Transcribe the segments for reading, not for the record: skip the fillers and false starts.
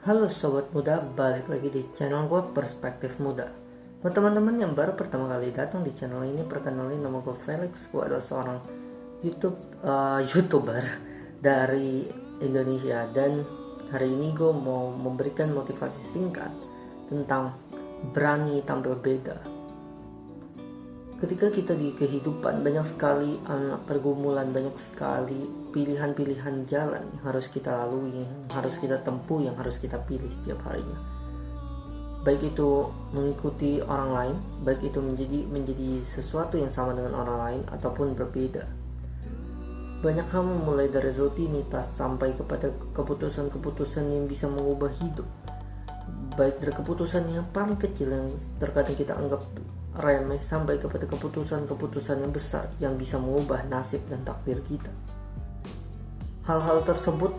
Halo Sobat Muda, balik lagi di channel gue Perspektif Muda. Buat teman-teman yang baru pertama kali datang di channel ini, perkenalin nama gue Felix. Gue adalah seorang YouTuber dari Indonesia. Dan hari ini gue mau memberikan motivasi singkat tentang berani tampil beda. Ketika kita di kehidupan, banyak sekali pergumulan, banyak sekali pilihan-pilihan jalan yang harus kita lalui, yang harus kita tempuh, yang harus kita pilih setiap harinya. Baik itu mengikuti orang lain, baik itu menjadi sesuatu yang sama dengan orang lain ataupun berbeda. Banyak hal mulai dari rutinitas sampai kepada keputusan-keputusan yang bisa mengubah hidup. Baik dari keputusan yang paling kecil yang terkadang kita anggap remeh sampai kepada keputusan-keputusan yang besar yang bisa mengubah nasib dan takdir kita. Hal-hal tersebut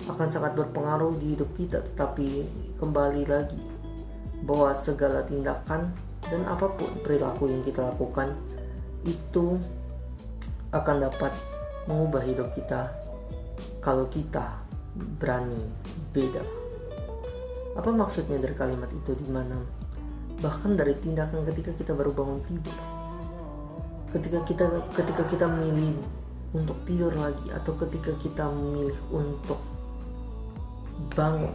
akan sangat berpengaruh di hidup kita, tetapi kembali lagi bahwa segala tindakan dan apapun perilaku yang kita lakukan itu akan dapat mengubah hidup kita kalau kita berani beda. Apa maksudnya dari kalimat itu? Di mana bahkan dari tindakan ketika kita baru bangun tidur, ketika kita memilih untuk tidur lagi, atau ketika kita memilih untuk bangun,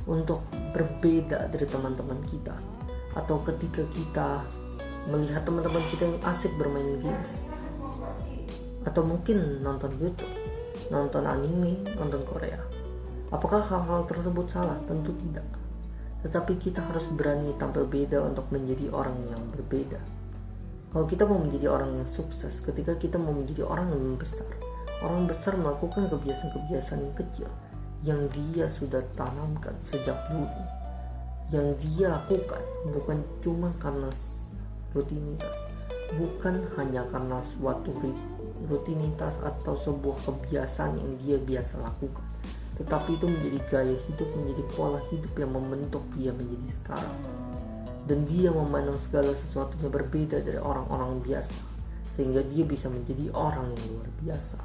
untuk berbeda dari teman-teman kita, atau ketika kita melihat teman-teman kita yang asik bermain games, atau mungkin nonton YouTube, nonton anime, nonton Korea. Apakah hal-hal tersebut salah? Tentu tidak. Tetapi kita harus berani tampil beda untuk menjadi orang yang berbeda. Kalau kita mau menjadi orang yang sukses, ketika kita mau menjadi orang yang besar, orang besar melakukan kebiasaan-kebiasaan yang kecil yang dia sudah tanamkan sejak dulu, yang dia lakukan bukan cuma karena rutinitas, bukan hanya karena suatu rutinitas atau sebuah kebiasaan yang dia biasa lakukan, tetapi itu menjadi gaya hidup, menjadi pola hidup yang membentuk dia menjadi sekarang. Dan dia memandang segala sesuatunya berbeda dari orang-orang biasa, sehingga dia bisa menjadi orang yang luar biasa.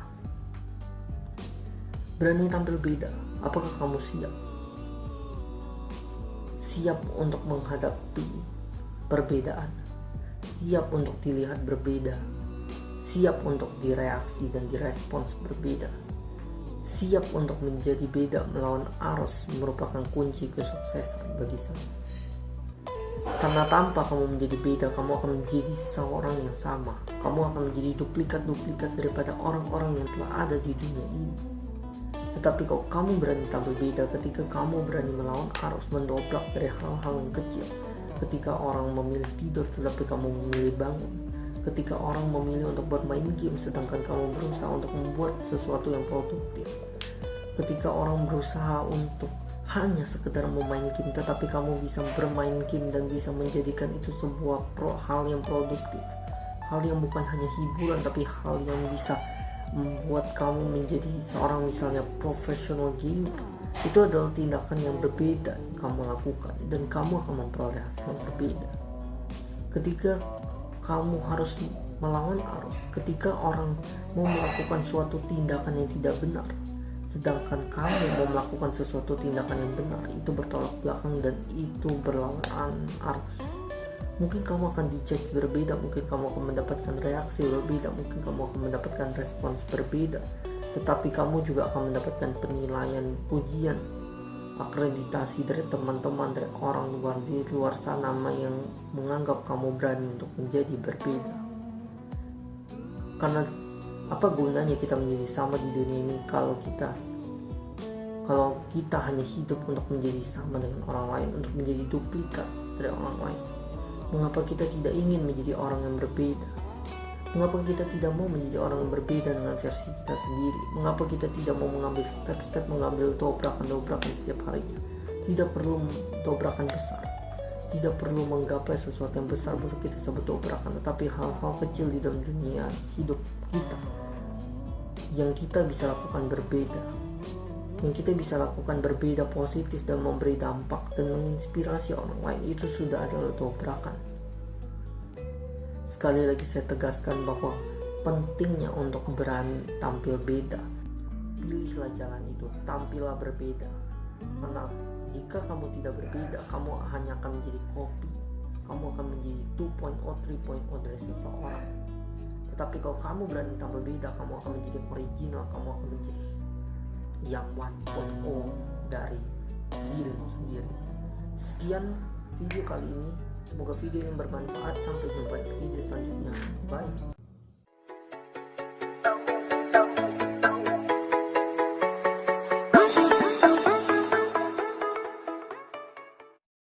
Berani tampil beda. Apakah kamu siap? Siap untuk menghadapi perbedaan, siap untuk dilihat berbeda, siap untuk direaksi dan direspons berbeda, siap untuk menjadi beda melawan arus merupakan kunci kesuksesan bagi saya. Karena tanpa kamu menjadi beda, kamu akan menjadi seorang yang sama. Kamu akan menjadi duplikat-duplikat daripada orang-orang yang telah ada di dunia ini. Tetapi kalau kamu berani tampil beda, ketika kamu berani melawan arus, mendobrak dari hal-hal yang kecil, ketika orang memilih tidur tetapi kamu memilih bangun, ketika orang memilih untuk bermain game sedangkan kamu berusaha untuk membuat sesuatu yang produktif, ketika orang berusaha untuk hanya sekedar memain game tetapi kamu bisa bermain game dan bisa menjadikan itu sebuah hal yang produktif, hal yang bukan hanya hiburan tapi hal yang bisa membuat kamu menjadi seorang misalnya profesional gamer. Itu adalah tindakan yang berbeda kamu lakukan dan kamu akan memperoleh hasil yang berbeda. Ketika kamu harus melawan arus, ketika orang mau melakukan suatu tindakan yang tidak benar sedangkan kamu mau melakukan sesuatu tindakan yang benar, itu bertolak belakang dan itu berlawanan arus. Mungkin kamu akan dijudge berbeda, mungkin kamu akan mendapatkan reaksi berbeda, mungkin kamu akan mendapatkan respons berbeda, tetapi kamu juga akan mendapatkan penilaian, pujian, akreditasi dari teman-teman, dari orang di luar sana yang menganggap kamu berani untuk menjadi berbeda. Karena apa gunanya kita menjadi sama di dunia ini kalau kita hanya hidup untuk menjadi sama dengan orang lain, untuk menjadi duplikat dari orang lain? Mengapa kita tidak ingin menjadi orang yang berbeda? Mengapa kita tidak mau menjadi orang yang berbeda dengan versi kita sendiri? Mengapa kita tidak mau mengambil step-step, mengambil dobrakan-dobrakan setiap harinya? Tidak perlu dobrakan besar, tidak perlu menggapai sesuatu yang besar baru kita sebut dobrakan, tetapi hal-hal kecil di dalam dunia hidup kita yang kita bisa lakukan berbeda, yang kita bisa lakukan berbeda positif dan memberi dampak dan menginspirasi orang lain, itu sudah adalah dobrakan. Sekali lagi saya tegaskan bahwa pentingnya untuk berani tampil beda. Pilihlah jalan itu, tampillah berbeda. Karena Jika kamu tidak berbeda, kamu hanya akan menjadi copy. Kamu akan menjadi 2.0, 3.0 dari seseorang. Tetapi kalau kamu berani tampil beda, kamu akan menjadi original. Kamu akan menjadi yang 1.0 dari dirimu sendiri. Sekian video kali ini. Semoga video ini bermanfaat. Sampai jumpa di video selanjutnya. Bye.